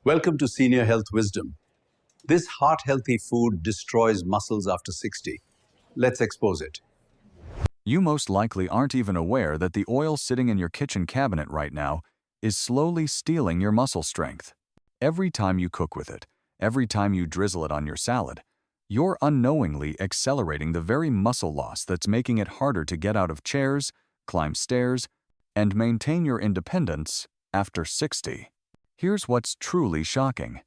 Welcome to Senior Health Wisdom. This heart-healthy food destroys muscles after 60. Let's expose it. You most likely aren't even aware that the oil sitting in your kitchen cabinet right now is slowly stealing your muscle strength. Every time you cook with it, every time you drizzle it on your salad, you're unknowingly accelerating the very muscle loss that's making it harder to get out of chairs, climb stairs, and maintain your independence after 60. Here's what's truly shocking.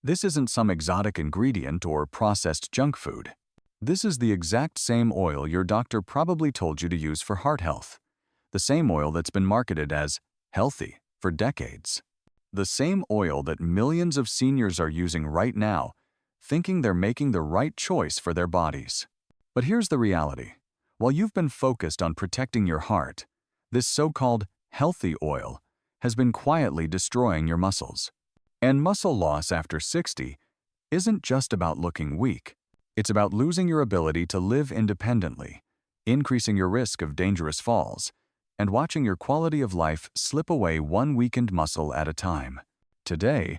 This isn't some exotic ingredient or processed junk food. This is the exact same oil your doctor probably told you to use for heart health. The same oil that's been marketed as healthy for decades. The same oil that millions of seniors are using right now, thinking they're making the right choice for their bodies. But here's the reality. While you've been focused on protecting your heart, this so-called healthy oil has been quietly destroying your muscles. And muscle loss after 60 isn't just about looking weak. It's about losing your ability to live independently, increasing your risk of dangerous falls, and watching your quality of life slip away one weakened muscle at a time. Today,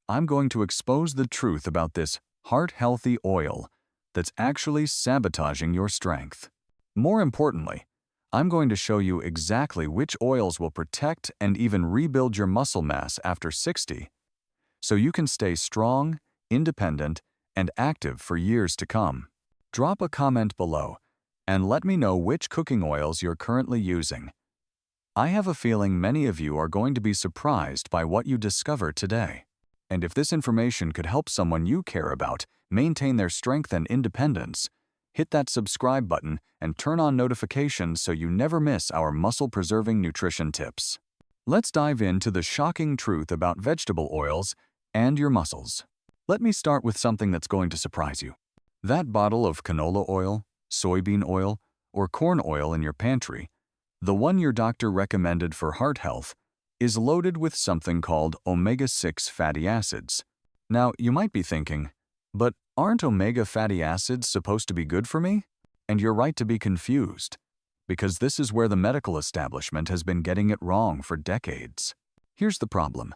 I'm going to expose the truth about this heart-healthy oil that's actually sabotaging your strength. More importantly, I'm going to show you exactly which oils will protect and even rebuild your muscle mass after 60, so you can stay strong, independent, and active for years to come. Drop a comment below and let me know which cooking oils you're currently using. I have a feeling many of you are going to be surprised by what you discover today. And if this information could help someone you care about maintain their strength and independence, hit that subscribe button and turn on notifications so you never miss our muscle-preserving nutrition tips. Let's dive into the shocking truth about vegetable oils and your muscles. Let me start with something that's going to surprise you. That bottle of canola oil, soybean oil, or corn oil in your pantry, the one your doctor recommended for heart health, is loaded with something called omega-6 fatty acids. Now, you might be thinking, but aren't omega fatty acids supposed to be good for me? And you're right to be confused, because this is where the medical establishment has been getting it wrong for decades. Here's the problem.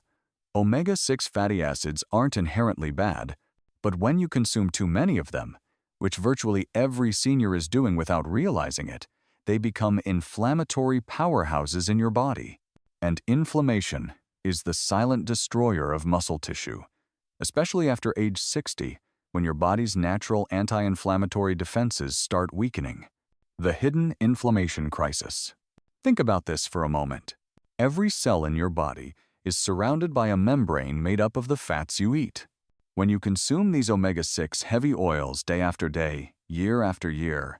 Omega-6 fatty acids aren't inherently bad, but when you consume too many of them, which virtually every senior is doing without realizing it, they become inflammatory powerhouses in your body. And inflammation is the silent destroyer of muscle tissue, especially after age 60, when your body's natural anti-inflammatory defenses start weakening. The hidden inflammation crisis. Think about this for a moment. Every cell in your body is surrounded by a membrane made up of the fats you eat. When you consume these omega-6 heavy oils day after day, year after year,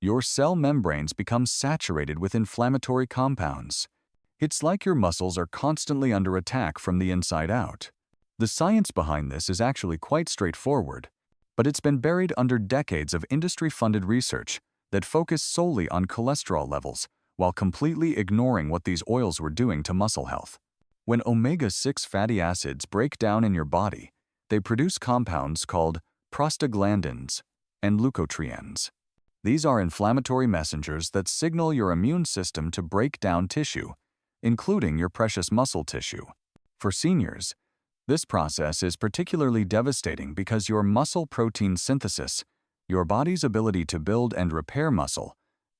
your cell membranes become saturated with inflammatory compounds. It's like your muscles are constantly under attack from the inside out. The science behind this is actually quite straightforward, but it's been buried under decades of industry-funded research that focused solely on cholesterol levels while completely ignoring what these oils were doing to muscle health. When omega-6 fatty acids break down in your body, they produce compounds called prostaglandins and leukotrienes. These are inflammatory messengers that signal your immune system to break down tissue, including your precious muscle tissue. For seniors, this process is particularly devastating because your muscle protein synthesis, your body's ability to build and repair muscle,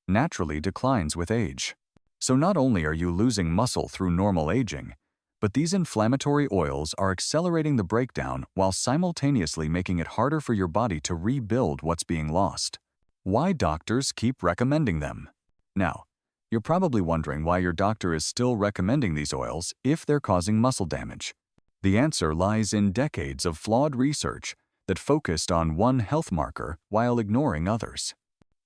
naturally declines with age. So not only are you losing muscle through normal aging, but these inflammatory oils are accelerating the breakdown while simultaneously making it harder for your body to rebuild what's being lost. Why doctors keep recommending them? Now, you're probably wondering why your doctor is still recommending these oils if they're causing muscle damage. The answer lies in decades of flawed research that focused on one health marker while ignoring others.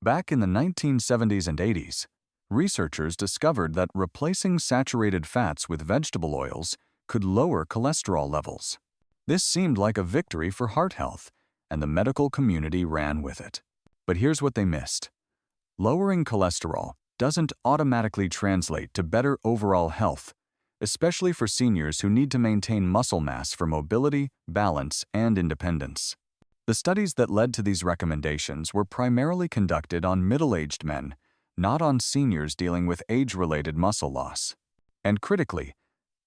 Back in the 1970s and 80s, researchers discovered that replacing saturated fats with vegetable oils could lower cholesterol levels. This seemed like a victory for heart health, and the medical community ran with it. But here's what they missed. Lowering cholesterol doesn't automatically translate to better overall health, especially for seniors who need to maintain muscle mass for mobility, balance, and independence. The studies that led to these recommendations were primarily conducted on middle-aged men, not on seniors dealing with age-related muscle loss. And critically,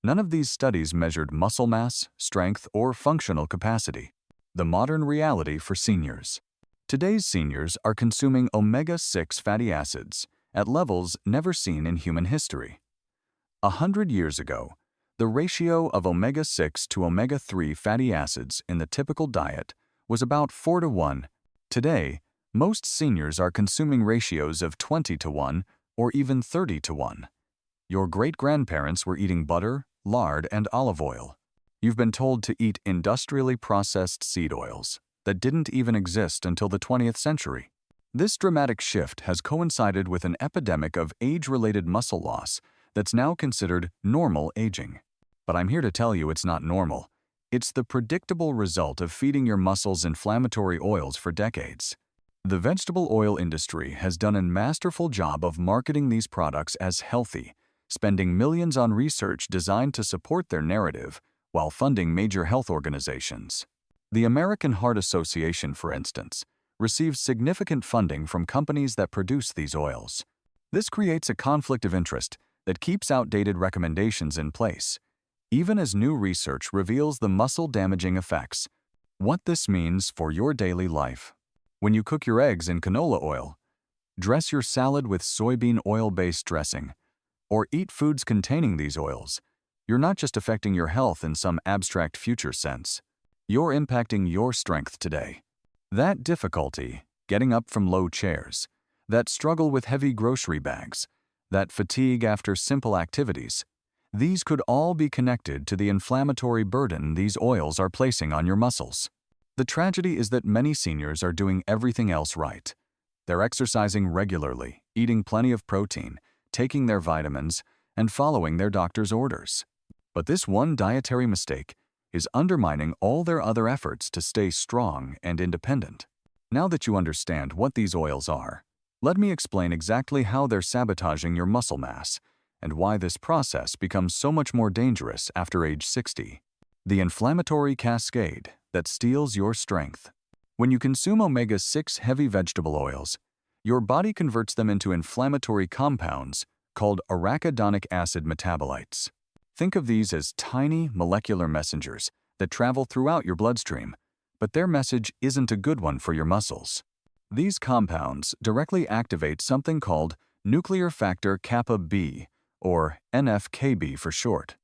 None of these studies measured muscle mass, strength, or functional capacity. The modern reality for seniors. Today's seniors are consuming omega-6 fatty acids at levels never seen in human history. 100 years ago, the ratio of omega-6 to omega-3 fatty acids in the typical diet was about 4 to 1. Today, most seniors are consuming ratios of 20 to 1 or even 30 to 1. Your great-grandparents were eating butter, lard, and olive oil. You've been told to eat industrially processed seed oils that didn't even exist until the 20th century. This dramatic shift has coincided with an epidemic of age-related muscle loss that's now considered normal aging. But I'm here to tell you it's not normal. It's the predictable result of feeding your muscles inflammatory oils for decades. The vegetable oil industry has done a masterful job of marketing these products as healthy, spending millions on research designed to support their narrative while funding major health organizations. The American Heart Association, for instance, receives significant funding from companies that produce these oils. This creates a conflict of interest that keeps outdated recommendations in place, even as new research reveals the muscle-damaging effects. What this means for your daily life. When you cook your eggs in canola oil, dress your salad with soybean oil-based dressing, or eat foods containing these oils, you're not just affecting your health in some abstract future sense. You're impacting your strength today. That difficulty, getting up from low chairs, that struggle with heavy grocery bags, that fatigue after simple activities, these could all be connected to the inflammatory burden these oils are placing on your muscles. The tragedy is that many seniors are doing everything else right. They're exercising regularly, eating plenty of protein, taking their vitamins, and following their doctor's orders. But this one dietary mistake is undermining all their other efforts to stay strong and independent. Now that you understand what these oils are, let me explain exactly how they're sabotaging your muscle mass and why this process becomes so much more dangerous after age 60. The inflammatory cascade that steals your strength. When you consume omega-6 heavy vegetable oils, your body converts them into inflammatory compounds called arachidonic acid metabolites. Think of these as tiny molecular messengers that travel throughout your bloodstream, but their message isn't a good one for your muscles. These compounds directly activate something called nuclear factor kappa B, or NF-κB for short.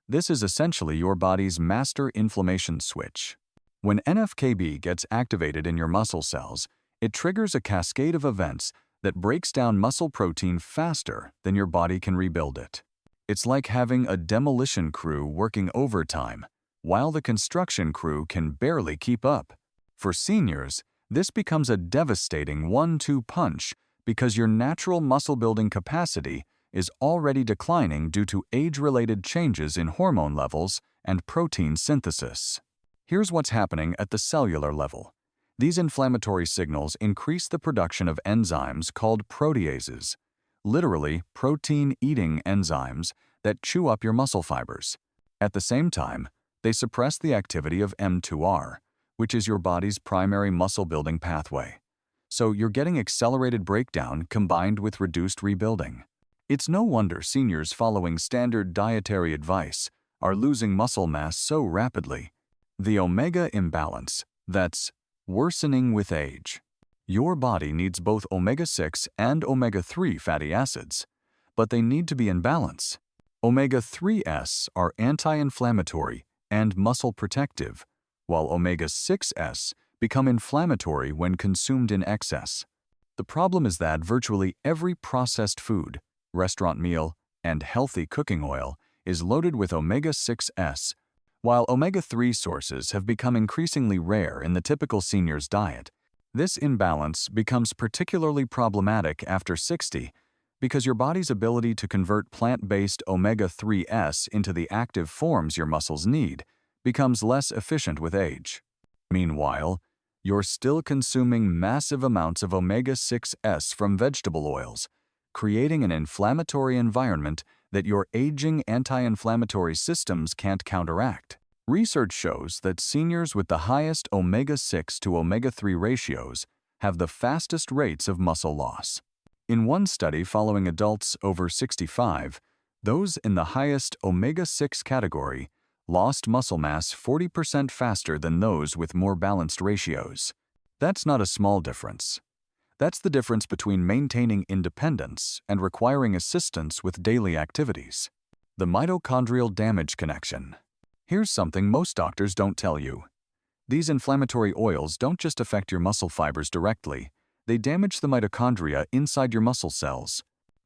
This is essentially your body's master inflammation switch. When NF-κB gets activated in your muscle cells, it triggers a cascade of events that breaks down muscle protein faster than your body can rebuild it. It's like having a demolition crew working overtime, while the construction crew can barely keep up. For seniors, this becomes a devastating 1-2 punch because your natural muscle-building capacity is already declining due to age-related changes in hormone levels and protein synthesis. Here's what's happening at the cellular level. These inflammatory signals increase the production of enzymes called proteases, literally protein-eating enzymes that chew up your muscle fibers. At the same time, they suppress the activity of mTOR, which is your body's primary muscle-building pathway. So you're getting accelerated breakdown combined with reduced rebuilding. It's no wonder seniors following standard dietary advice are losing muscle mass so rapidly. The omega imbalance, that's worsening with age. Your body needs both omega-6 and omega-3 fatty acids, but they need to be in balance. Omega-3s are anti-inflammatory and muscle protective, while omega-6s become inflammatory when consumed in excess. The problem is that virtually every processed food, restaurant meal, and healthy cooking oil is loaded with omega-6s. While omega-3 sources have become increasingly rare in the typical senior's diet, this imbalance becomes particularly problematic after 60 because your body's ability to convert plant-based omega-3s into the active forms your muscles need becomes less efficient with age. Meanwhile, you're still consuming massive amounts of omega-6s from vegetable oils, creating an inflammatory environment that your aging anti-inflammatory systems can't counteract. Research shows that seniors with the highest omega-6 to omega-3 ratios have the fastest rates of muscle loss. In one study following adults over 65, Those in the highest omega-6 category lost muscle mass 40% faster than those with more balanced ratios. That's not a small difference. That's the difference between maintaining independence and requiring assistance with daily activities. The mitochondrial damage connection. Here's something most doctors don't tell you. These inflammatory oils don't just affect your muscle fibers directly, they damage the mitochondria inside your muscle cells.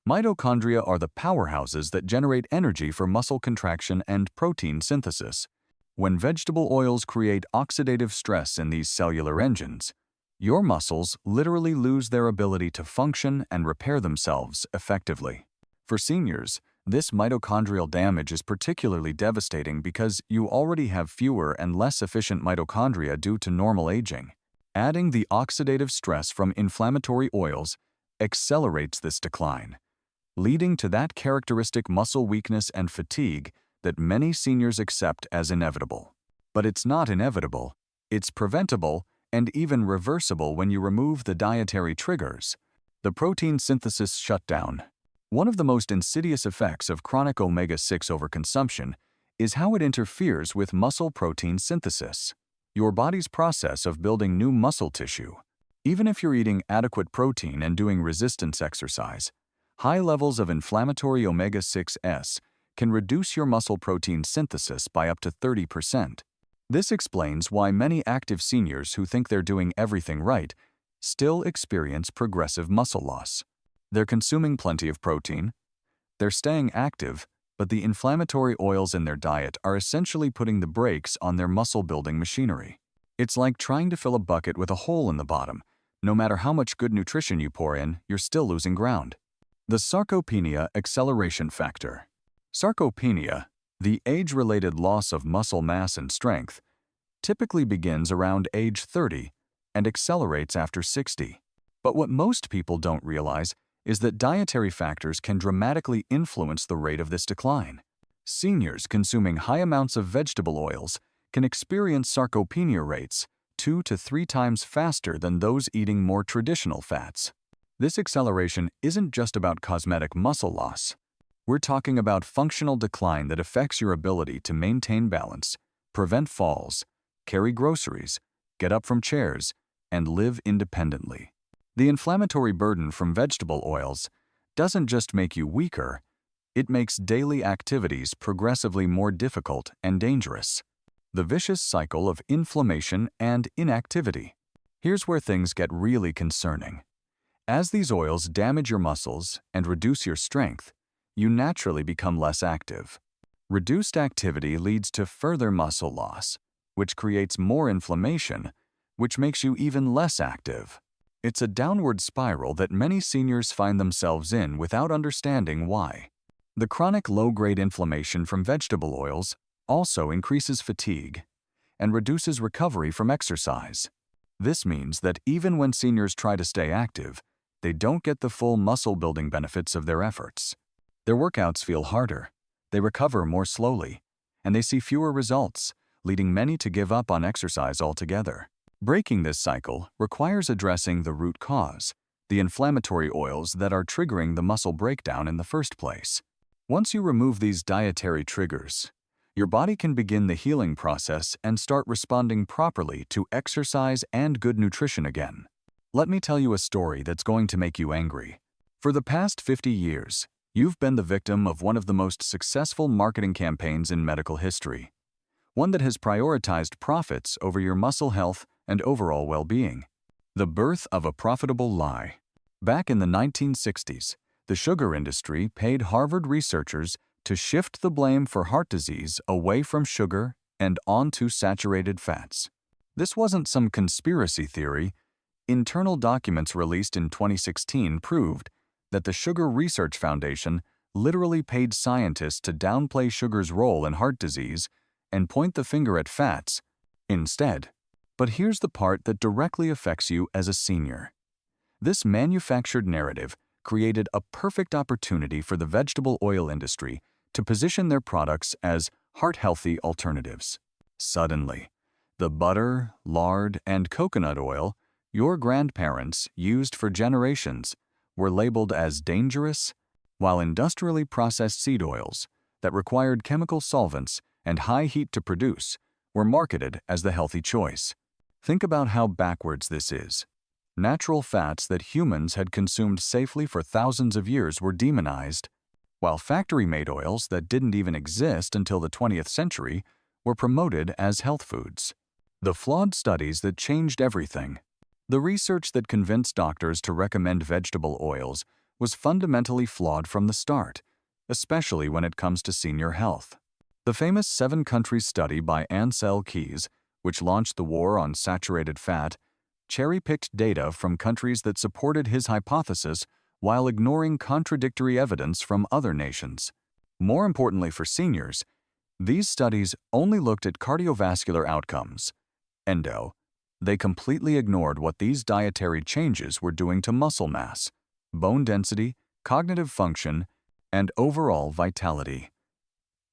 Mitochondria are the powerhouses that generate energy for muscle contraction and protein synthesis. When vegetable oils create oxidative stress in these cellular engines, your muscles literally lose their ability to function and repair themselves effectively. For seniors, this mitochondrial damage is particularly devastating because you already have fewer and less efficient mitochondria due to normal aging. Adding the oxidative stress from inflammatory oils accelerates this decline, leading to that characteristic muscle weakness and fatigue that many seniors accept as inevitable. But it's not inevitable, it's preventable and even reversible when you remove the dietary triggers. The protein synthesis shutdown. One of the most insidious effects of chronic omega-6 overconsumption is how it interferes with muscle protein synthesis, your body's process of building new muscle tissue. Even if you're eating adequate protein and doing resistance exercise, high levels of inflammatory omega-6s can reduce your muscle protein synthesis by up to 30%. This explains why many active seniors who think they're doing everything right still experience progressive muscle loss. They're consuming plenty of protein, they're staying active, but the inflammatory oils in their diet are essentially putting the brakes on their muscle-building machinery. It's like trying to fill a bucket with a hole in the bottom. No matter how much good nutrition you pour in, you're still losing ground. The sarcopenia acceleration factor. Sarcopenia, the age-related loss of muscle mass and strength, typically begins around age 30 and accelerates after 60. But what most people don't realize is that dietary factors can dramatically influence the rate of this decline. Seniors consuming high amounts of vegetable oils can experience sarcopenia rates 2 to 3 times faster than those eating more traditional fats. This acceleration isn't just about cosmetic muscle loss. We're talking about functional decline that affects your ability to maintain balance, prevent falls, carry groceries, get up from chairs, and live independently. The inflammatory burden from vegetable oils doesn't just make you weaker, it makes daily activities progressively more difficult and dangerous. The vicious cycle of inflammation and inactivity. Here's where things get really concerning. As these oils damage your muscles and reduce your strength, you naturally become less active. Reduced activity leads to further muscle loss, which creates more inflammation, which makes you even less active. It's a downward spiral that many seniors find themselves in without understanding why. The chronic low-grade inflammation from vegetable oils also increases fatigue and reduces recovery from exercise. This means that even when seniors try to stay active, they don't get the full muscle-building benefits of their efforts. Their workouts feel harder, they recover more slowly, and they see fewer results, leading many to give up on exercise altogether. Breaking this cycle requires addressing the root cause, the inflammatory oils that are triggering the muscle breakdown in the first place. Once you remove these dietary triggers, your body can begin the healing process and start responding properly to exercise and good nutrition again. Let me tell you a story that's going to make you angry. For the past 50 years, you've been the victim of one of the most successful marketing campaigns in medical history. One that has prioritized profits over your muscle health and overall well-being. The birth of a profitable lie. Back in the 1960s, the sugar industry paid Harvard researchers to shift the blame for heart disease away from sugar and onto saturated fats. This wasn't some conspiracy theory. Internal documents released in 2016 proved that the Sugar Research Foundation literally paid scientists to downplay sugar's role in heart disease and point the finger at fats instead. But here's the part that directly affects you as a senior. This manufactured narrative created a perfect opportunity for the vegetable oil industry to position their products as heart-healthy alternatives. Suddenly, the butter, lard, and coconut oil your grandparents used for generations were labeled as dangerous, while industrially processed seed oils that required chemical solvents and high heat to produce were marketed as the healthy choice. Think about how backwards this is. Natural fats that humans had consumed safely for thousands of years were demonized, while factory-made oils that didn't even exist until the 20th century were promoted as health foods. The flawed studies that changed everything. The research that convinced doctors to recommend vegetable oils was fundamentally flawed from the start, especially when it comes to senior health. The famous 7-country study by Ansel Keys, which launched the war on saturated fat, cherry-picked data from countries that supported his hypothesis while ignoring contradictory evidence from other nations. More importantly for seniors, these studies only looked at cardiovascular outcomes. Endo. They completely ignored what these dietary changes were doing to muscle mass, bone density, cognitive function, and overall vitality.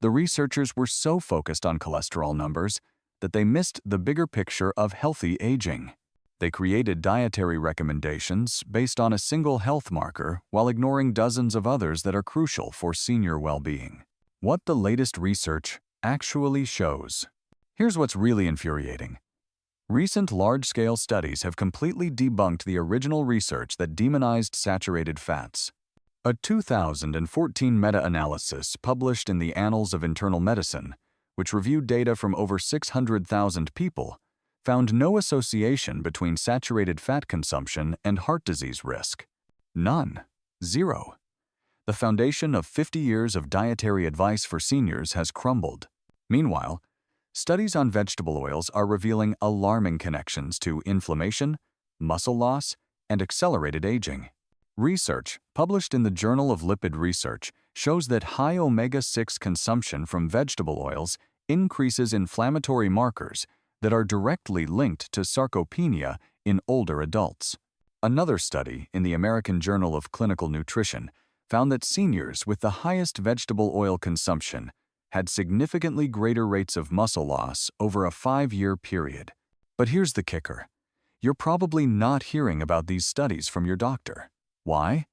The researchers were so focused on cholesterol numbers that they missed the bigger picture of healthy aging. They created dietary recommendations based on a single health marker while ignoring dozens of others that are crucial for senior well-being. What the latest research actually shows. Here's what's really infuriating. Recent large-scale studies have completely debunked the original research that demonized saturated fats. A 2014 meta-analysis published in the Annals of Internal Medicine, which reviewed data from over 600,000 people, found no association between saturated fat consumption and heart disease risk. None. Zero. The foundation of 50 years of dietary advice for seniors has crumbled. Meanwhile, studies on vegetable oils are revealing alarming connections to inflammation, muscle loss, and accelerated aging. Research published in the Journal of Lipid Research shows that high omega-6 consumption from vegetable oils increases inflammatory markers that are directly linked to sarcopenia in older adults. Another study in the American Journal of Clinical Nutrition found that seniors with the highest vegetable oil consumption had significantly greater rates of muscle loss over a 5-year period. But here's the kicker. You're probably not hearing about these studies from your doctor. Why?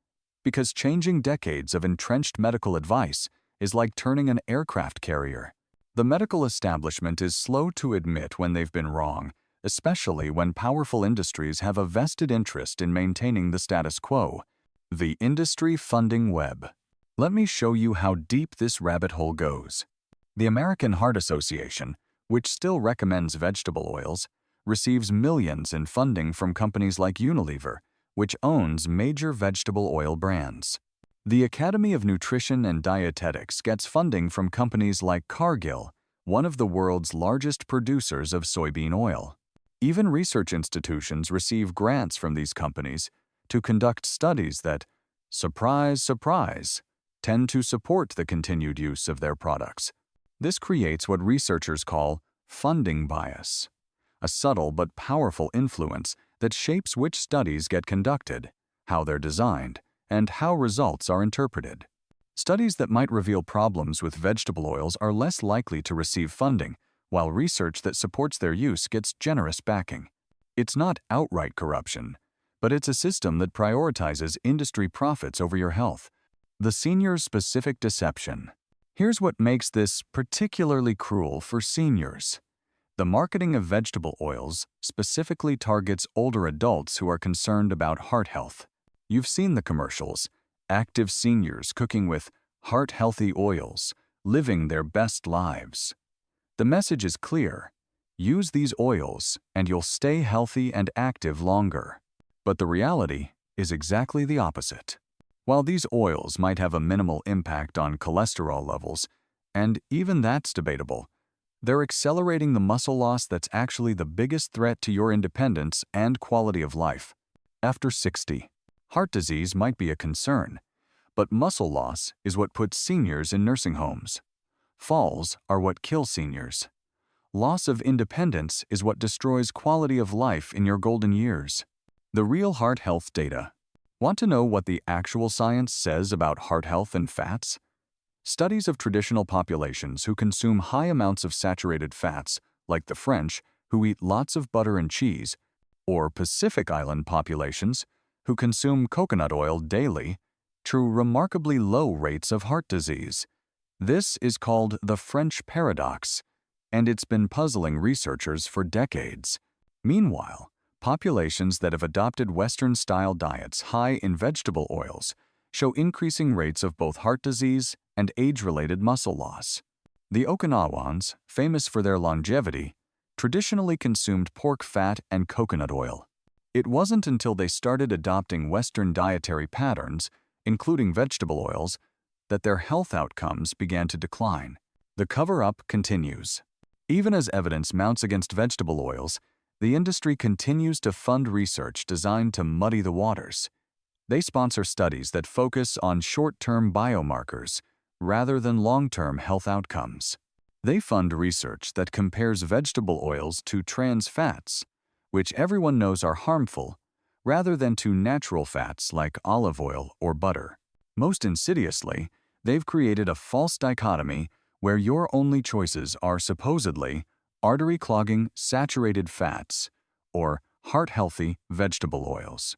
Because changing decades of entrenched medical advice is like turning an aircraft carrier. The medical establishment is slow to admit when they've been wrong, especially when powerful industries have a vested interest in maintaining the status quo. The industry funding web. Let me show you how deep this rabbit hole goes. The American Heart Association, which still recommends vegetable oils, receives millions in funding from companies like Unilever, which owns major vegetable oil brands. The Academy of Nutrition and Dietetics gets funding from companies like Cargill, one of the world's largest producers of soybean oil. Even research institutions receive grants from these companies to conduct studies that, surprise, surprise, tend to support the continued use of their products. This creates what researchers call funding bias, a subtle but powerful influence that shapes which studies get conducted, how they're designed, and how results are interpreted. Studies that might reveal problems with vegetable oils are less likely to receive funding, while research that supports their use gets generous backing. It's not outright corruption, but it's a system that prioritizes industry profits over your health. The senior-specific deception. Here's what makes this particularly cruel for seniors. The marketing of vegetable oils specifically targets older adults who are concerned about heart health. You've seen the commercials, active seniors cooking with heart-healthy oils, living their best lives. The message is clear. Use these oils and you'll stay healthy and active longer. But the reality is exactly the opposite. While these oils might have a minimal impact on cholesterol levels, and even that's debatable, they're accelerating the muscle loss that's actually the biggest threat to your independence and quality of life. After 60, heart disease might be a concern, but muscle loss is what puts seniors in nursing homes. Falls are what kill seniors. Loss of independence is what destroys quality of life in your golden years. The real heart health data. Want to know what the actual science says about heart health and fats? Studies of traditional populations who consume high amounts of saturated fats, like the French, who eat lots of butter and cheese, or Pacific Island populations, who consume coconut oil daily, to remarkably low rates of heart disease. This is called the French paradox, and it's been puzzling researchers for decades. Meanwhile, populations that have adopted Western-style diets high in vegetable oils show increasing rates of both heart disease and age-related muscle loss. The Okinawans, famous for their longevity, traditionally consumed pork fat and coconut oil. It wasn't until they started adopting Western dietary patterns, including vegetable oils, that their health outcomes began to decline. The cover-up continues. Even as evidence mounts against vegetable oils, the industry continues to fund research designed to muddy the waters. They sponsor studies that focus on short-term biomarkers rather than long-term health outcomes. They fund research that compares vegetable oils to trans fats, which everyone knows are harmful, rather than to natural fats like olive oil or butter. Most insidiously, they've created a false dichotomy where your only choices are supposedly artery-clogging saturated fats or heart-healthy vegetable oils.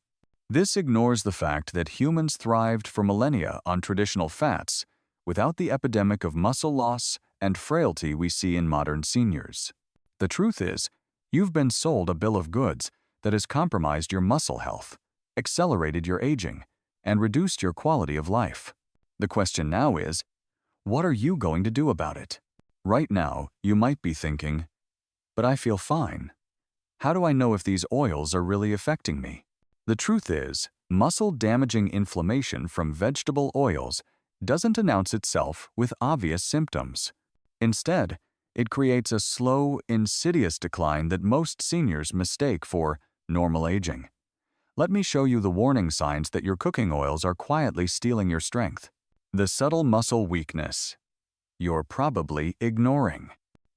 This ignores the fact that humans thrived for millennia on traditional fats without the epidemic of muscle loss and frailty we see in modern seniors. The truth is, you've been sold a bill of goods that has compromised your muscle health, accelerated your aging, and reduced your quality of life. The question now is, what are you going to do about it? Right now, you might be thinking, but I feel fine. How do I know if these oils are really affecting me? The truth is, muscle-damaging inflammation from vegetable oils doesn't announce itself with obvious symptoms. Instead, it creates a slow, insidious decline that most seniors mistake for normal aging. Let me show you the warning signs that your cooking oils are quietly stealing your strength. The subtle muscle weakness you're probably ignoring.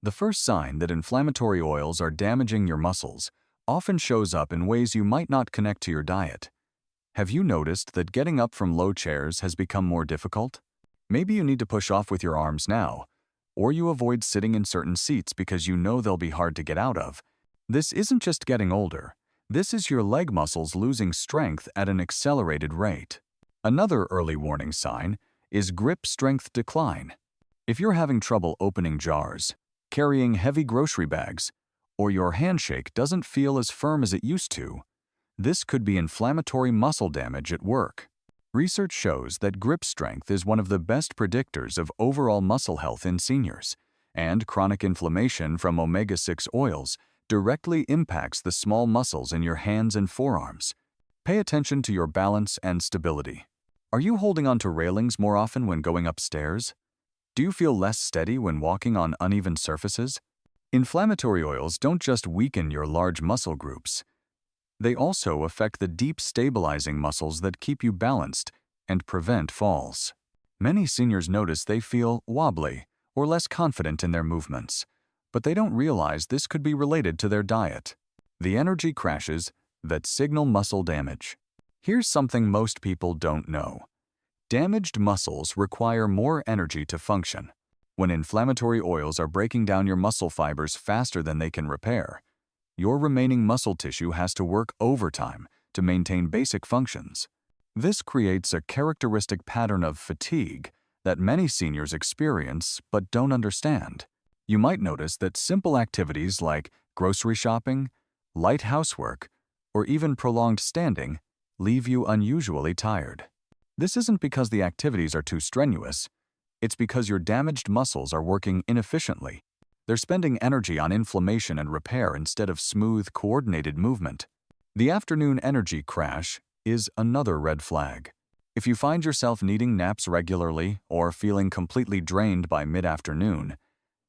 The first sign that inflammatory oils are damaging your muscles often shows up in ways you might not connect to your diet. Have you noticed that getting up from low chairs has become more difficult? Maybe you need to push off with your arms now, or you avoid sitting in certain seats because you know they'll be hard to get out of. This isn't just getting older. This is your leg muscles losing strength at an accelerated rate. Another early warning sign is grip strength decline. If you're having trouble opening jars, carrying heavy grocery bags, or your handshake doesn't feel as firm as it used to, this could be inflammatory muscle damage at work. Research shows that grip strength is one of the best predictors of overall muscle health in seniors, and chronic inflammation from omega-6 oils directly impacts the small muscles in your hands and forearms. Pay attention to your balance and stability. Are you holding onto railings more often when going upstairs? Do you feel less steady when walking on uneven surfaces? Inflammatory oils don't just weaken your large muscle groups. They also affect the deep stabilizing muscles that keep you balanced and prevent falls. Many seniors notice they feel wobbly or less confident in their movements, but they don't realize this could be related to their diet. The energy crashes that signal muscle damage. Here's something most people don't know. Damaged muscles require more energy to function. When inflammatory oils are breaking down your muscle fibers faster than they can repair, your remaining muscle tissue has to work overtime to maintain basic functions. This creates a characteristic pattern of fatigue that many seniors experience but don't understand. You might notice that simple activities like grocery shopping, light housework, or even prolonged standing leave you unusually tired. This isn't because the activities are too strenuous. It's because your damaged muscles are working inefficiently. They're spending energy on inflammation and repair instead of smooth, coordinated movement. The afternoon energy crash is another red flag. If you find yourself needing naps regularly or feeling completely drained by mid-afternoon,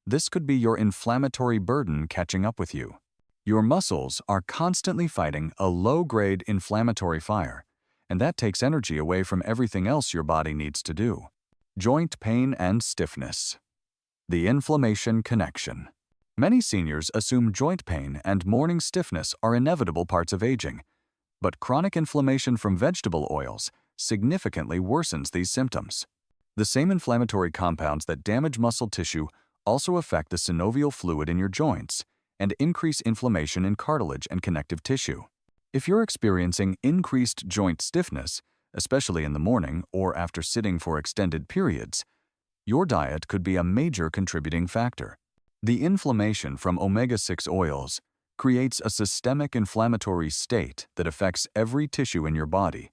this could be your inflammatory burden catching up with you. Your muscles are constantly fighting a low-grade inflammatory fire, and that takes energy away from everything else your body needs to do. Joint pain and stiffness. The inflammation connection. Many seniors assume joint pain and morning stiffness are inevitable parts of aging, but chronic inflammation from vegetable oils significantly worsens these symptoms. The same inflammatory compounds that damage muscle tissue also affect the synovial fluid in your joints and increase inflammation in cartilage and connective tissue. If you're experiencing increased joint stiffness, especially in the morning or after sitting for extended periods, your diet could be a major contributing factor. The inflammation from omega-6 oils creates a systemic inflammatory state that affects every tissue in your body,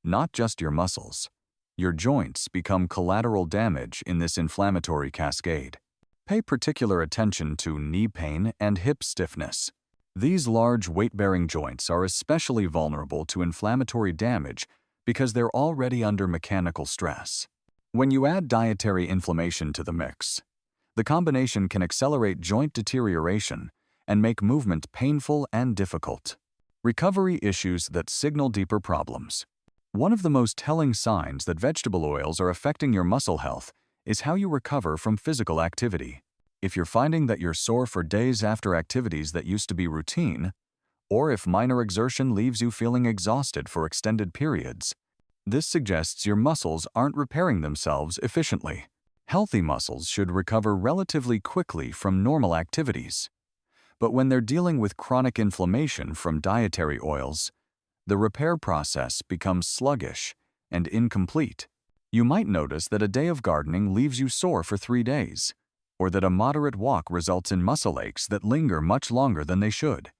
not just your muscles. Your joints become collateral damage in this inflammatory cascade. Pay particular attention to knee pain and hip stiffness. These large weight-bearing joints are especially vulnerable to inflammatory damage because they're already under mechanical stress. When you add dietary inflammation to the mix, the combination can accelerate joint deterioration and make movement painful and difficult. Recovery issues that signal deeper problems. One of the most telling signs that vegetable oils are affecting your muscle health is how you recover from physical activity. If you're finding that you're sore for days after activities that used to be routine, or if minor exertion leaves you feeling exhausted for extended periods, this suggests your muscles aren't repairing themselves efficiently. Healthy muscles should recover relatively quickly from normal activities. But when they're dealing with chronic inflammation from dietary oils, the repair process becomes sluggish and incomplete. You might notice that a day of gardening leaves you sore for 3 days, or that a moderate walk results in muscle aches that linger much longer than they should.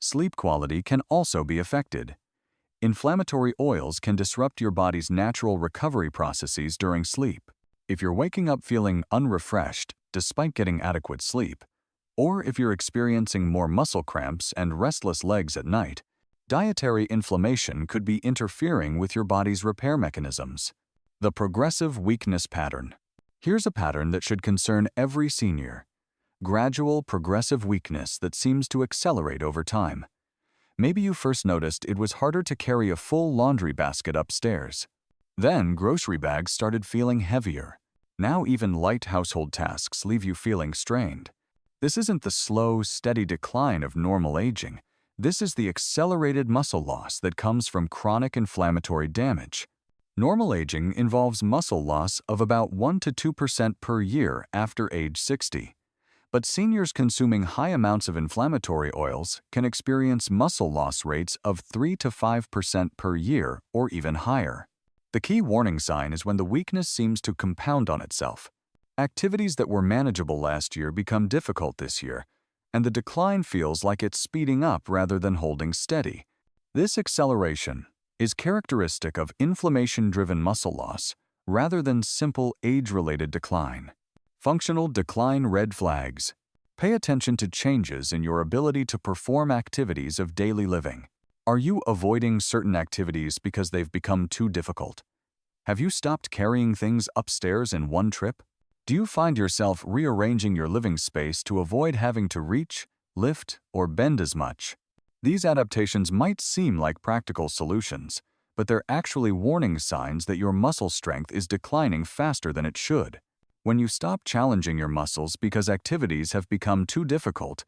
Sleep quality can also be affected. Inflammatory oils can disrupt your body's natural recovery processes during sleep. If you're waking up feeling unrefreshed despite getting adequate sleep, or if you're experiencing more muscle cramps and restless legs at night, dietary inflammation could be interfering with your body's repair mechanisms. The progressive weakness pattern. Here's a pattern that should concern every senior. Gradual, progressive weakness that seems to accelerate over time. Maybe you first noticed it was harder to carry a full laundry basket upstairs. Then grocery bags started feeling heavier. Now even light household tasks leave you feeling strained. This isn't the slow, steady decline of normal aging. This is the accelerated muscle loss that comes from chronic inflammatory damage. Normal aging involves muscle loss of about 1 to 2% per year after age 60. But seniors consuming high amounts of inflammatory oils can experience muscle loss rates of 3 to 5% per year or even higher. The key warning sign is when the weakness seems to compound on itself. Activities that were manageable last year become difficult this year, and the decline feels like it's speeding up rather than holding steady. This acceleration is characteristic of inflammation-driven muscle loss rather than simple age-related decline. Functional decline red flags. Pay attention to changes in your ability to perform activities of daily living. Are you avoiding certain activities because they've become too difficult? Have you stopped carrying things upstairs in one trip? Do you find yourself rearranging your living space to avoid having to reach, lift, or bend as much? These adaptations might seem like practical solutions, but they're actually warning signs that your muscle strength is declining faster than it should. When you stop challenging your muscles because activities have become too difficult,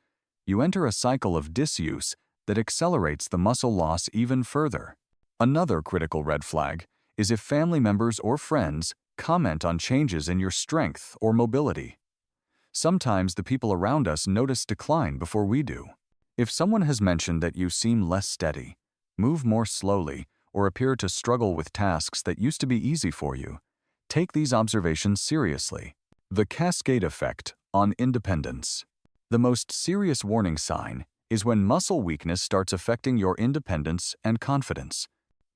you enter a cycle of disuse that accelerates the muscle loss even further. Another critical red flag is if family members or friends comment on changes in your strength or mobility. Sometimes the people around us notice decline before we do. If someone has mentioned that you seem less steady, move more slowly, or appear to struggle with tasks that used to be easy for you, take these observations seriously. The cascade effect on independence. The most serious warning sign is when muscle weakness starts affecting your independence and confidence.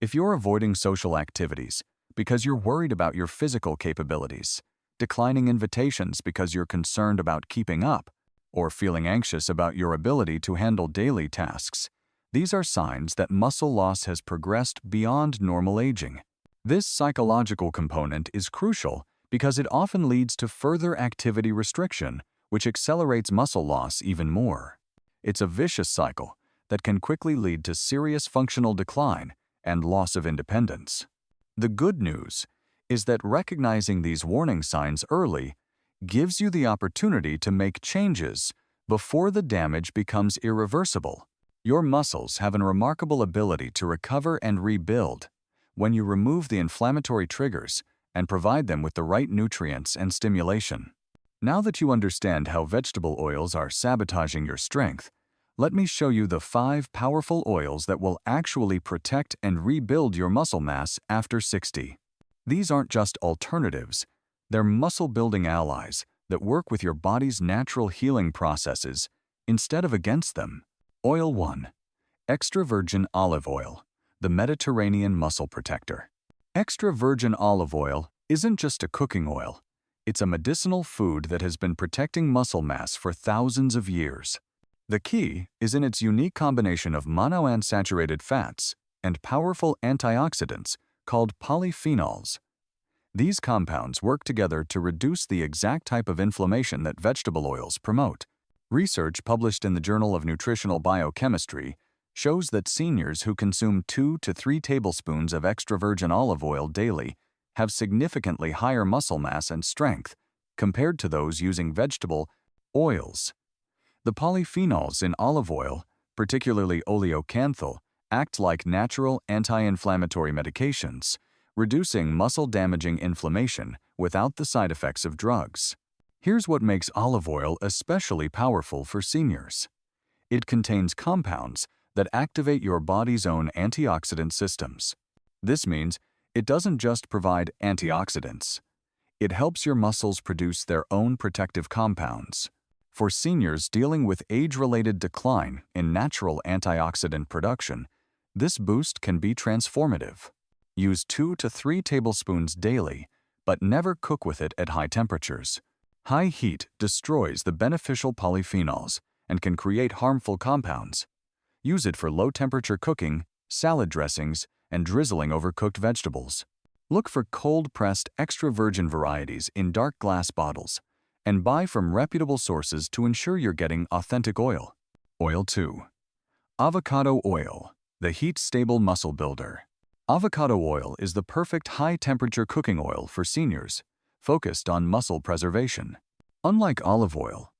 If you're avoiding social activities because you're worried about your physical capabilities, declining invitations because you're concerned about keeping up, or feeling anxious about your ability to handle daily tasks, these are signs that muscle loss has progressed beyond normal aging. This psychological component is crucial because it often leads to further activity restriction, which accelerates muscle loss even more. It's a vicious cycle that can quickly lead to serious functional decline and loss of independence. The good news is that recognizing these warning signs early gives you the opportunity to make changes before the damage becomes irreversible. Your muscles have a remarkable ability to recover and rebuild when you remove the inflammatory triggers and provide them with the right nutrients and stimulation. Now that you understand how vegetable oils are sabotaging your strength, Let me show you the 5 powerful oils that will actually protect and rebuild your muscle mass after 60. These aren't just alternatives, they're muscle-building allies that work with your body's natural healing processes instead of against them. Oil 1. Extra virgin olive oil, the Mediterranean muscle protector. Extra virgin olive oil isn't just a cooking oil. It's a medicinal food that has been protecting muscle mass for thousands of years. The key is in its unique combination of monounsaturated fats and powerful antioxidants called polyphenols. These compounds work together to reduce the exact type of inflammation that vegetable oils promote. Research published in the Journal of Nutritional Biochemistry shows that seniors who consume 2 to 3 tablespoons of extra virgin olive oil daily have significantly higher muscle mass and strength compared to those using vegetable oils. The polyphenols in olive oil, particularly oleocanthal, act like natural anti-inflammatory medications, reducing muscle-damaging inflammation without the side effects of drugs. Here's what makes olive oil especially powerful for seniors. It contains compounds that activate your body's own antioxidant systems. This means it doesn't just provide antioxidants. It helps your muscles produce their own protective compounds. For seniors dealing with age-related decline in natural antioxidant production, this boost can be transformative. Use 2 to 3 tablespoons daily, but never cook with it at high temperatures. High heat destroys the beneficial polyphenols and can create harmful compounds. Use it for low-temperature cooking, salad dressings, and drizzling over cooked vegetables. Look for cold-pressed extra virgin varieties in dark glass bottles, and buy from reputable sources to ensure you're getting authentic oil. Oil 2. Avocado oil, the heat-stable muscle builder. Avocado oil is the perfect high-temperature cooking oil for seniors, focused on muscle preservation. Unlike olive oil,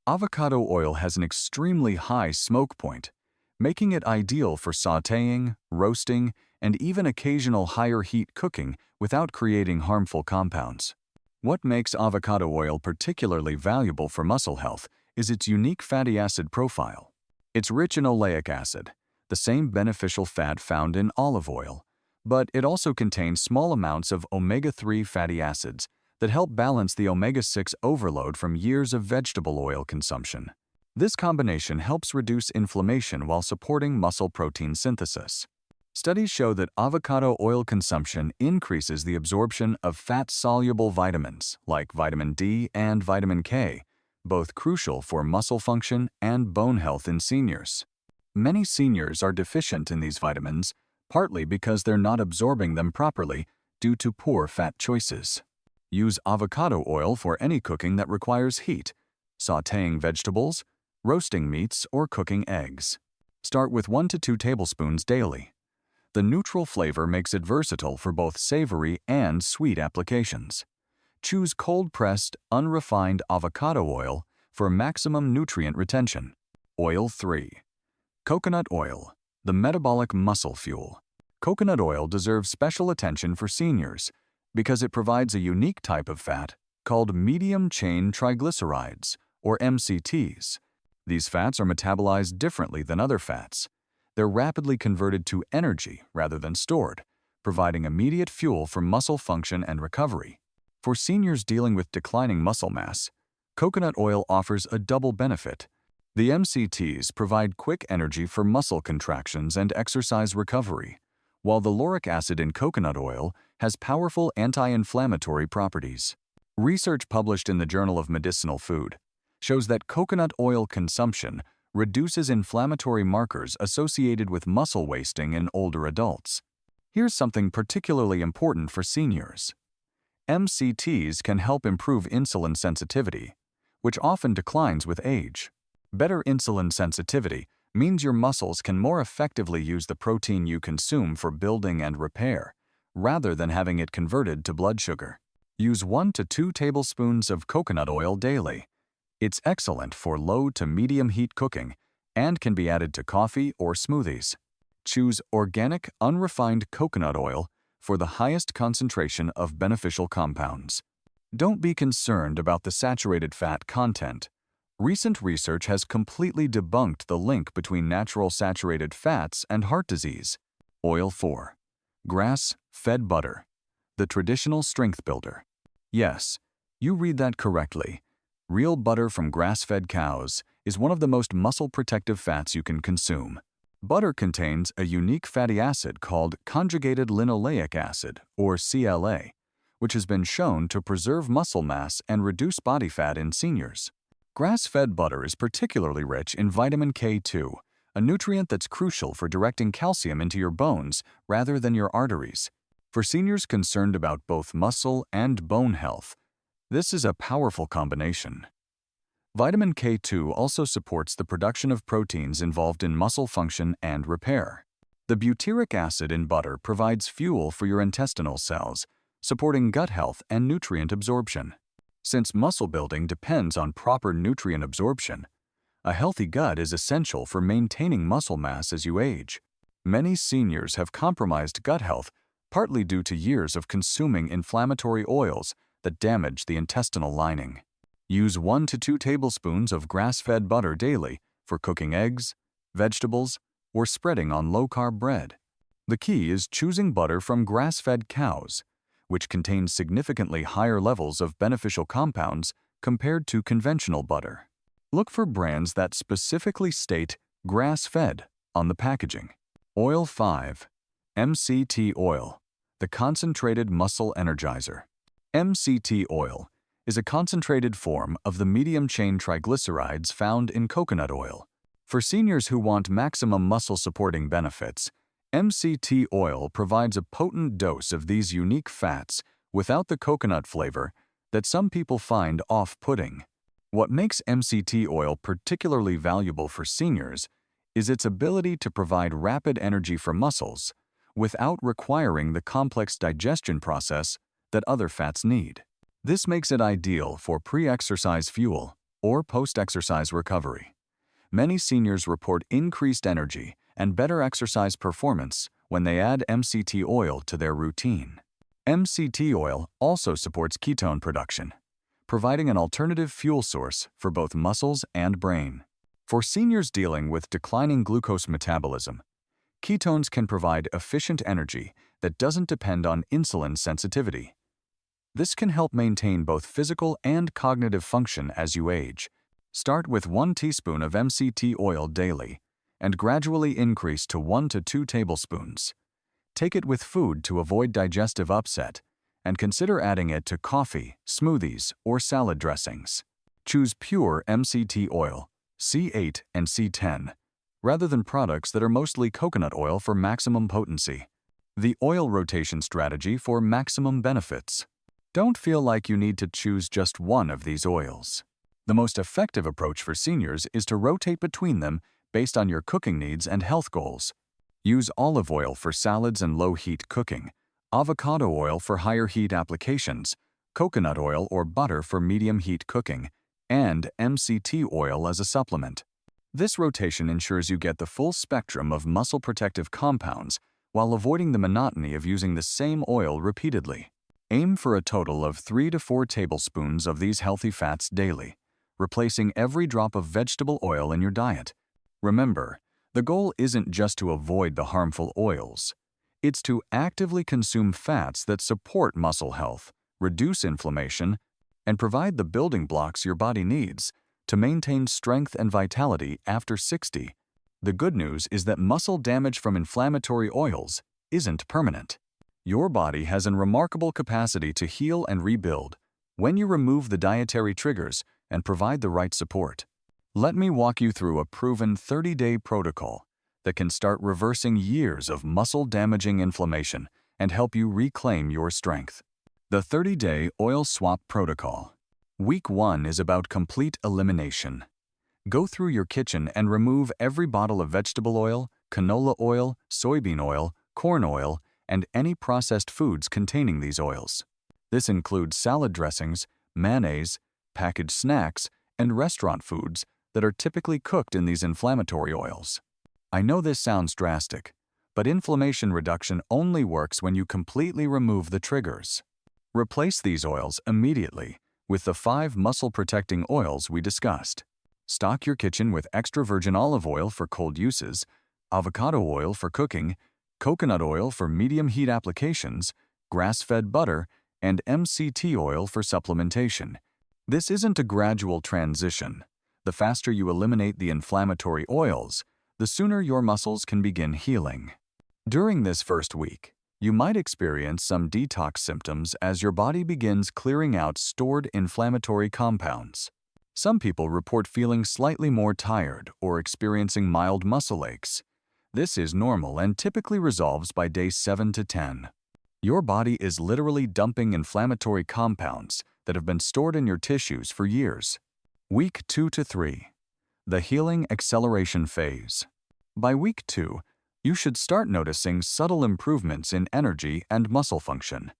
avocado oil has an extremely high smoke point, making it ideal for sautéing, roasting, and even occasional higher heat cooking without creating harmful compounds. What makes avocado oil particularly valuable for muscle health is its unique fatty acid profile. It's rich in oleic acid, the same beneficial fat found in olive oil, but it also contains small amounts of omega-3 fatty acids that help balance the omega-6 overload from years of vegetable oil consumption. This combination helps reduce inflammation while supporting muscle protein synthesis. Studies show that avocado oil consumption increases the absorption of fat-soluble vitamins like vitamin D and vitamin K, both crucial for muscle function and bone health in seniors. Many seniors are deficient in these vitamins, partly because they're not absorbing them properly due to poor fat choices. Use avocado oil for any cooking that requires heat, sautéing vegetables, roasting meats, or cooking eggs. Start with 1 to 2 tablespoons daily. The neutral flavor makes it versatile for both savory and sweet applications. Choose cold-pressed, unrefined avocado oil for maximum nutrient retention. Oil 3. Coconut oil, the metabolic muscle fuel. Coconut oil deserves special attention for seniors because it provides a unique type of fat called medium-chain triglycerides, or MCTs. These fats are metabolized differently than other fats. They're rapidly converted to energy rather than stored, providing immediate fuel for muscle function and recovery. For seniors dealing with declining muscle mass, coconut oil offers a double benefit. The MCTs provide quick energy for muscle contractions and exercise recovery, while the lauric acid in coconut oil has powerful anti-inflammatory properties. Research published in the Journal of Medicinal Food shows that coconut oil consumption reduces inflammatory markers associated with muscle wasting in older adults. Here's something particularly important for seniors. MCTs can help improve insulin sensitivity, which often declines with age. Better insulin sensitivity means your muscles can more effectively use the protein you consume for building and repair, rather than having it converted to blood sugar. Use 1 to 2 tablespoons of coconut oil daily. It's excellent for low to medium heat cooking and can be added to coffee or smoothies. Choose organic, unrefined coconut oil for the highest concentration of beneficial compounds. Don't be concerned about the saturated fat content. Recent research has completely debunked the link between natural saturated fats and heart disease. Oil 4. Grass-fed butter, the traditional strength builder. Yes, you read that correctly. Real butter from grass-fed cows is one of the most muscle-protective fats you can consume. Butter contains a unique fatty acid called conjugated linoleic acid, or CLA, which has been shown to preserve muscle mass and reduce body fat in seniors. Grass-fed butter is particularly rich in vitamin K2, a nutrient that's crucial for directing calcium into your bones rather than your arteries. For seniors concerned about both muscle and bone health, this is a powerful combination. Vitamin K2 also supports the production of proteins involved in muscle function and repair. The butyric acid in butter provides fuel for your intestinal cells, supporting gut health and nutrient absorption. Since muscle building depends on proper nutrient absorption, a healthy gut is essential for maintaining muscle mass as you age. Many seniors have compromised gut health partly due to years of consuming inflammatory oils that damage the intestinal lining. Use 1 to 2 tablespoons of grass-fed butter daily for cooking eggs, vegetables, or spreading on low-carb bread. The key is choosing butter from grass-fed cows, which contains significantly higher levels of beneficial compounds compared to conventional butter. Look for brands that specifically state grass-fed on the packaging. Oil 5. MCT oil, the concentrated muscle energizer. MCT oil is a concentrated form of the medium-chain triglycerides found in coconut oil. For seniors who want maximum muscle-supporting benefits, MCT oil provides a potent dose of these unique fats without the coconut flavor that some people find off-putting. What makes MCT oil particularly valuable for seniors is its ability to provide rapid energy for muscles without requiring the complex digestion process that other fats need. This makes it ideal for pre-exercise fuel or post-exercise recovery. Many seniors report increased energy and better exercise performance when they add MCT oil to their routine. MCT oil also supports ketone production, providing an alternative fuel source for both muscles and brain. For seniors dealing with declining glucose metabolism, ketones can provide efficient energy that doesn't depend on insulin sensitivity. This can help maintain both physical and cognitive function as you age. Start with 1 teaspoon of MCT oil daily and gradually increase to 1 to 2 tablespoons. Take it with food to avoid digestive upset, and consider adding it to coffee, smoothies, or salad dressings. Choose pure MCT oil, C8 and C10, rather than products that are mostly coconut oil for maximum potency. The oil rotation strategy for maximum benefits. Don't feel like you need to choose just one of these oils. The most effective approach for seniors is to rotate between them based on your cooking needs and health goals. Use olive oil for salads and low-heat cooking, avocado oil for higher-heat applications, coconut oil or butter for medium-heat cooking, and MCT oil as a supplement. This rotation ensures you get the full spectrum of muscle-protective compounds while avoiding the monotony of using the same oil repeatedly. Aim for a total of 3 to 4 tablespoons of these healthy fats daily, replacing every drop of vegetable oil in your diet. Remember, the goal isn't just to avoid the harmful oils. It's to actively consume fats that support muscle health, reduce inflammation, and provide the building blocks your body needs to maintain strength and vitality after 60. The good news is that muscle damage from inflammatory oils isn't permanent. Your body has a remarkable capacity to heal and rebuild when you remove the dietary triggers and provide the right support. Let me walk you through a proven 30-day protocol that can start reversing years of muscle-damaging inflammation and help you reclaim your strength. The 30-day oil swap protocol. Week 1 is about complete elimination. Go through your kitchen and remove every bottle of vegetable oil, canola oil, soybean oil, corn oil, and any processed foods containing these oils. This includes salad dressings, mayonnaise, packaged snacks, and restaurant foods that are typically cooked in these inflammatory oils. I know this sounds drastic, but inflammation reduction only works when you completely remove the triggers. Replace these oils immediately with the 5 muscle-protecting oils we discussed. Stock your kitchen with extra virgin olive oil for cold uses, avocado oil for cooking, coconut oil for medium heat applications, grass-fed butter, and MCT oil for supplementation. This isn't a gradual transition. The faster you eliminate the inflammatory oils, the sooner your muscles can begin healing. During this first week, you might experience some detox symptoms as your body begins clearing out stored inflammatory compounds. Some people report feeling slightly more tired or experiencing mild muscle aches. This is normal and typically resolves by day 7 to 10. Your body is literally dumping inflammatory compounds that have been stored in your tissues for years. Week 2 to 3. The healing acceleration phase. By week 2, you should start noticing subtle improvements in energy and muscle function.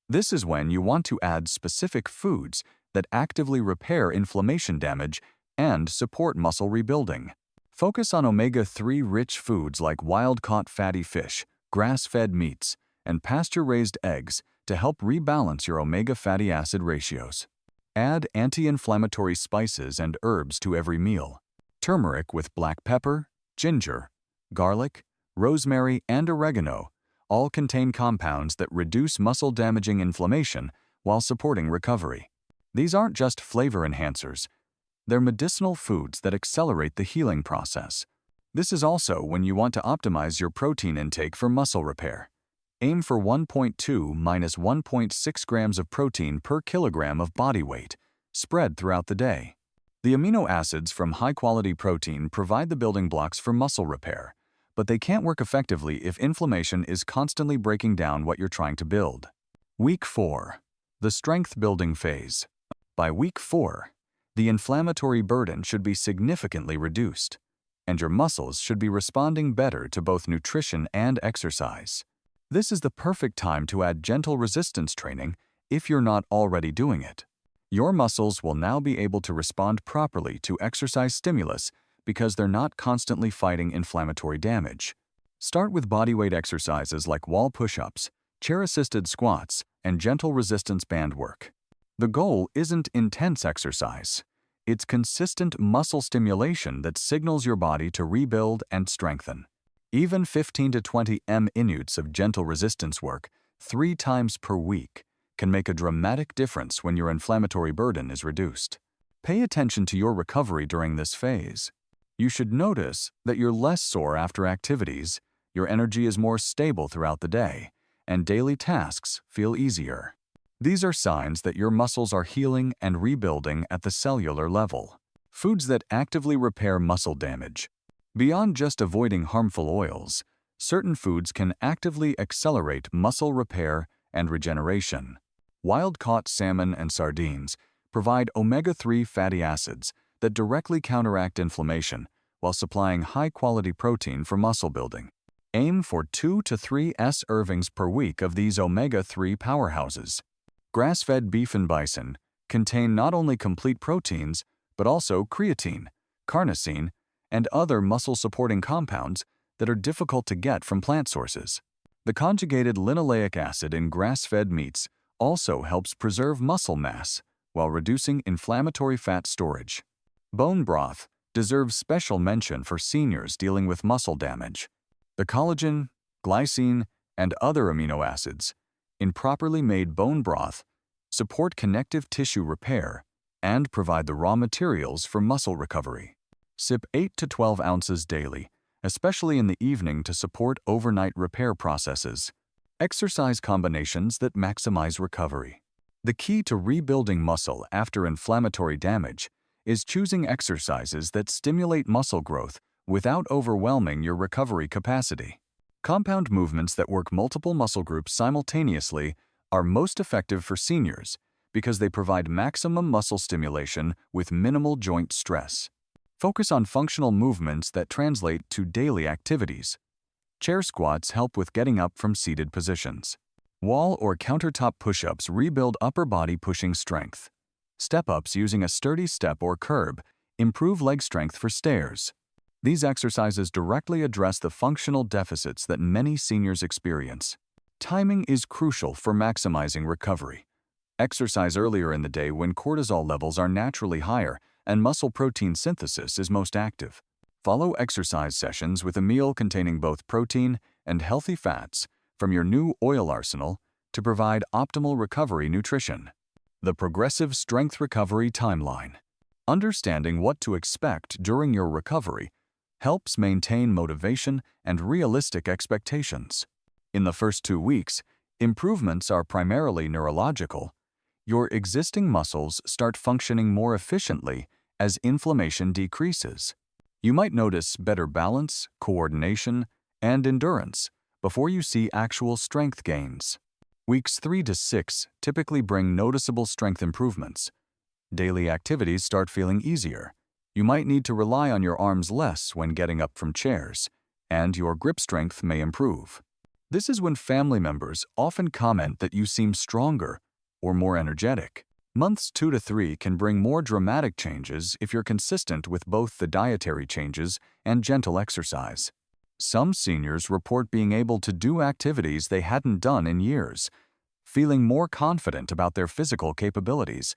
This is when you want to add specific foods that actively repair inflammation damage and support muscle rebuilding. Focus on omega-3 rich foods like wild-caught fatty fish, grass-fed meats, and pasture-raised eggs to help rebalance your omega fatty acid ratios. Add anti-inflammatory spices and herbs to every meal. Turmeric with black pepper, ginger, garlic, rosemary, and oregano all contain compounds that reduce muscle-damaging inflammation while supporting recovery. These aren't just flavor enhancers. They're medicinal foods that accelerate the healing process. This is also when you want to optimize your protein intake for muscle repair. Aim for 1.2 to 1.6 grams of protein per kilogram of body weight, spread throughout the day. The amino acids from high-quality protein provide the building blocks for muscle repair, but they can't work effectively if inflammation is constantly breaking down what you're trying to build. Week 4. The strength-building phase. By week 4, the inflammatory burden should be significantly reduced, and your muscles should be responding better to both nutrition and exercise. This is the perfect time to add gentle resistance training if you're not already doing it. Your muscles will now be able to respond properly to exercise stimulus because they're not constantly fighting inflammatory damage. Start with bodyweight exercises like wall push-ups, chair-assisted squats, and gentle resistance band work. The goal isn't intense exercise. It's consistent muscle stimulation that signals your body to rebuild and strengthen. Even 15 to 20 minutes of gentle resistance work 3 times per week can make a dramatic difference when your inflammatory burden is reduced. Pay attention to your recovery during this phase. You should notice that you're less sore after activities, your energy is more stable throughout the day, and daily tasks feel easier. These are signs that your muscles are healing and rebuilding at the cellular level. Foods that actively repair muscle damage. Beyond just avoiding harmful oils, certain foods can actively accelerate muscle repair and regeneration. Wild-caught salmon and sardines provide omega-3 fatty acids that directly counteract inflammation while supplying high-quality protein for muscle building. Aim for 2 to 3 servings per week of these omega-3 powerhouses. Grass-fed beef and bison contain not only complete proteins, but also creatine, carnosine, and other muscle-supporting compounds that are difficult to get from plant sources. The conjugated linoleic acid in grass-fed meats also helps preserve muscle mass while reducing inflammatory fat storage. Bone broth deserves special mention for seniors dealing with muscle damage. The collagen, glycine, and other amino acids in properly made bone broth support connective tissue repair and provide the raw materials for muscle recovery. Sip 8 to 12 ounces daily, especially in the evening to support overnight repair processes. Exercise combinations that maximize recovery. The key to rebuilding muscle after inflammatory damage is choosing exercises that stimulate muscle growth without overwhelming your recovery capacity. Compound movements that work multiple muscle groups simultaneously are most effective for seniors because they provide maximum muscle stimulation with minimal joint stress. Focus on functional movements that translate to daily activities. Chair squats help with getting up from seated positions. Wall or countertop push-ups rebuild upper body pushing strength. Step-ups using a sturdy step or curb improve leg strength for stairs. These exercises directly address the functional deficits that many seniors experience. Timing is crucial for maximizing recovery. Exercise earlier in the day when cortisol levels are naturally higher and muscle protein synthesis is most active. Follow exercise sessions with a meal containing both protein and healthy fats from your new oil arsenal to provide optimal recovery nutrition. The Progressive Strength Recovery Timeline. Understanding what to expect during your recovery helps maintain motivation and realistic expectations. In the first 2 weeks, improvements are primarily neurological. Your existing muscles start functioning more efficiently as inflammation decreases. You might notice better balance, coordination, and endurance before you see actual strength gains. Weeks 3 to 6 typically bring noticeable strength improvements. Daily activities start feeling easier. You might need to rely on your arms less when getting up from chairs, and your grip strength may improve. This is when family members often comment that you seem stronger or more energetic. Months 2 to 3 can bring more dramatic changes if you're consistent with both the dietary changes and gentle exercise. Some seniors report being able to do activities they hadn't done in years, feeling more confident about their physical capabilities,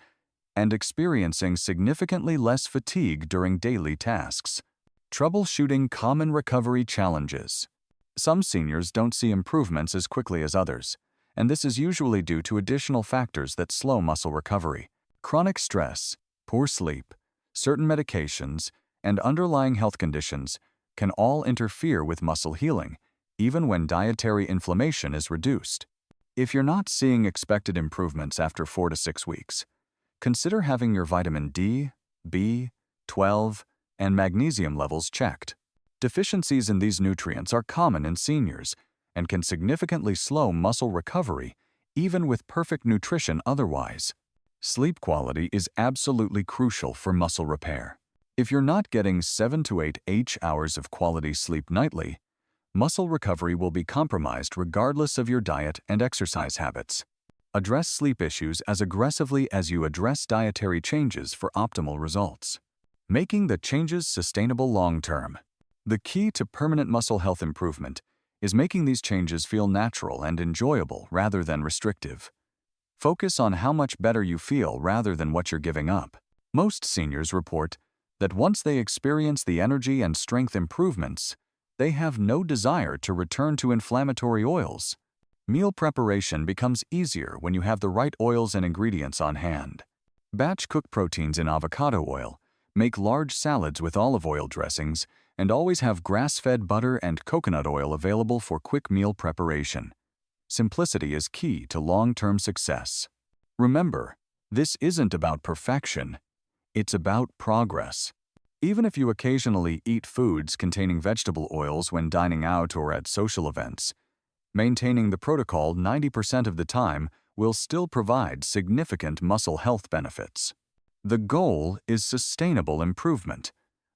and experiencing significantly less fatigue during daily tasks. Troubleshooting common recovery challenges. Some seniors don't see improvements as quickly as others, and this is usually due to additional factors that slow muscle recovery. Chronic stress, poor sleep, certain medications, and underlying health conditions can all interfere with muscle healing, even when dietary inflammation is reduced. If you're not seeing expected improvements after 4 to 6 weeks, consider having your vitamin D, B12, and magnesium levels checked. Deficiencies in these nutrients are common in seniors and can significantly slow muscle recovery, even with perfect nutrition otherwise. Sleep quality is absolutely crucial for muscle repair. If you're not getting 7 to 8 hours of quality sleep nightly, muscle recovery will be compromised regardless of your diet and exercise habits. Address sleep issues as aggressively as you address dietary changes for optimal results. Making the changes sustainable long-term. The key to permanent muscle health improvement is making these changes feel natural and enjoyable rather than restrictive. Focus on how much better you feel rather than what you're giving up. Most seniors report that once they experience the energy and strength improvements, they have no desire to return to inflammatory oils. Meal preparation becomes easier when you have the right oils and ingredients on hand. Batch cook proteins in avocado oil, make large salads with olive oil dressings, and always have grass-fed butter and coconut oil available for quick meal preparation. Simplicity is key to long-term success. Remember, this isn't about perfection. It's about progress. Even if you occasionally eat foods containing vegetable oils when dining out or at social events, maintaining the protocol 90% of the time will still provide significant muscle health benefits. The goal is sustainable improvement,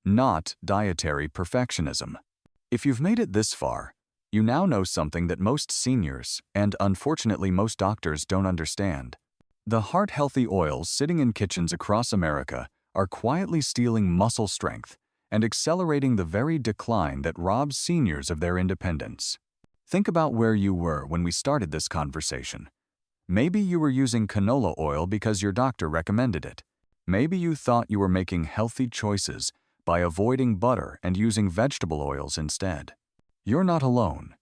not dietary perfectionism. If you've made it this far, you now know something that most seniors, and unfortunately most doctors, don't understand. The heart-healthy oils sitting in kitchens across America are quietly stealing muscle strength and accelerating the very decline that robs seniors of their independence. Think about where you were when we started this conversation. Maybe you were using canola oil because your doctor recommended it. Maybe you thought you were making healthy choices by avoiding butter and using vegetable oils instead. You're not alone.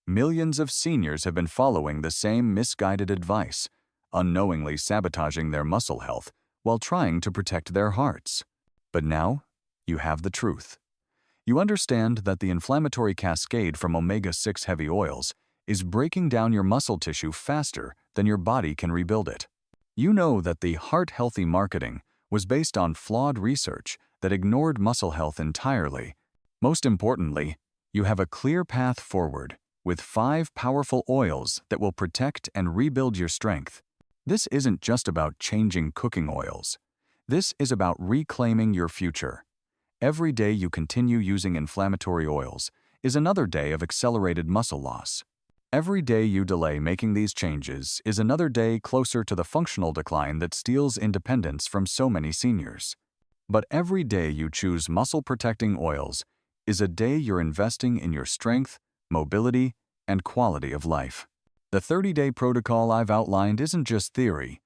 Millions of seniors have been following the same misguided advice, unknowingly sabotaging their muscle health while trying to protect their hearts. But now, you have the truth. You understand that the inflammatory cascade from omega-6 heavy oils is breaking down your muscle tissue faster than your body can rebuild it. You know that the heart-healthy marketing was based on flawed research that ignored muscle health entirely. Most importantly, you have a clear path forward with 5 powerful oils that will protect and rebuild your strength. This isn't just about changing cooking oils. This is about reclaiming your future. Every day you continue using inflammatory oils is another day of accelerated muscle loss. Every day you delay making these changes is another day closer to the functional decline that steals independence from so many seniors. But every day you choose muscle-protecting oils is a day you're investing in your strength, mobility, and quality of life. The 30-day protocol I've outlined isn't just theory.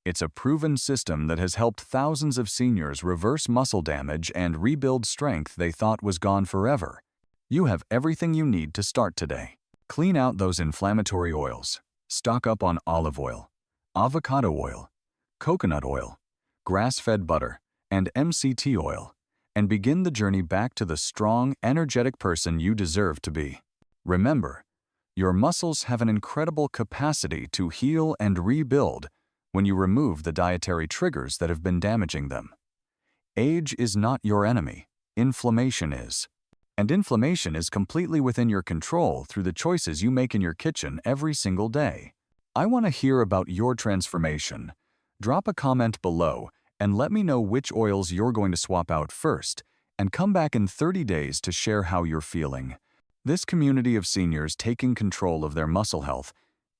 It's a proven system that has helped thousands of seniors reverse muscle damage and rebuild strength they thought was gone forever. You have everything you need to start today. Clean out those inflammatory oils. Stock up on olive oil, avocado oil, coconut oil, grass-fed butter, and MCT oil, and begin the journey back to the strong, energetic person you deserve to be. Remember, your muscles have an incredible capacity to heal and rebuild when you remove the dietary triggers that have been damaging them. Age is not your enemy, inflammation is. And inflammation is completely within your control through the choices you make in your kitchen every single day. I want to hear about your transformation. Drop a comment below and let me know which oils you're going to swap out first, and come back in 30 days to share how you're feeling. This community of seniors taking control of their muscle health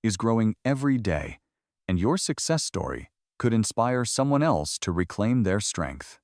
is growing every day, and your success story could inspire someone else to reclaim their strength.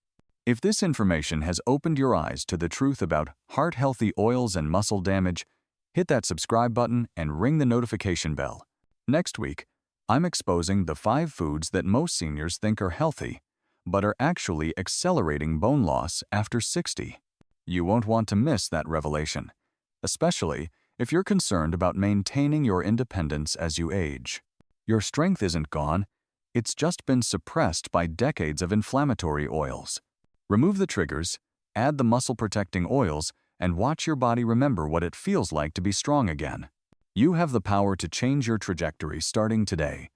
If this information has opened your eyes to the truth about heart-healthy oils and muscle damage, hit that subscribe button and ring the notification bell. Next week, I'm exposing the 5 foods that most seniors think are healthy, but are actually accelerating bone loss after 60. You won't want to miss that revelation, especially if you're concerned about maintaining your independence as you age. Your strength isn't gone, it's just been suppressed by decades of inflammatory oils. Remove the triggers, add the muscle-protecting oils, and watch your body remember what it feels like to be strong again. You have the power to change your trajectory starting today.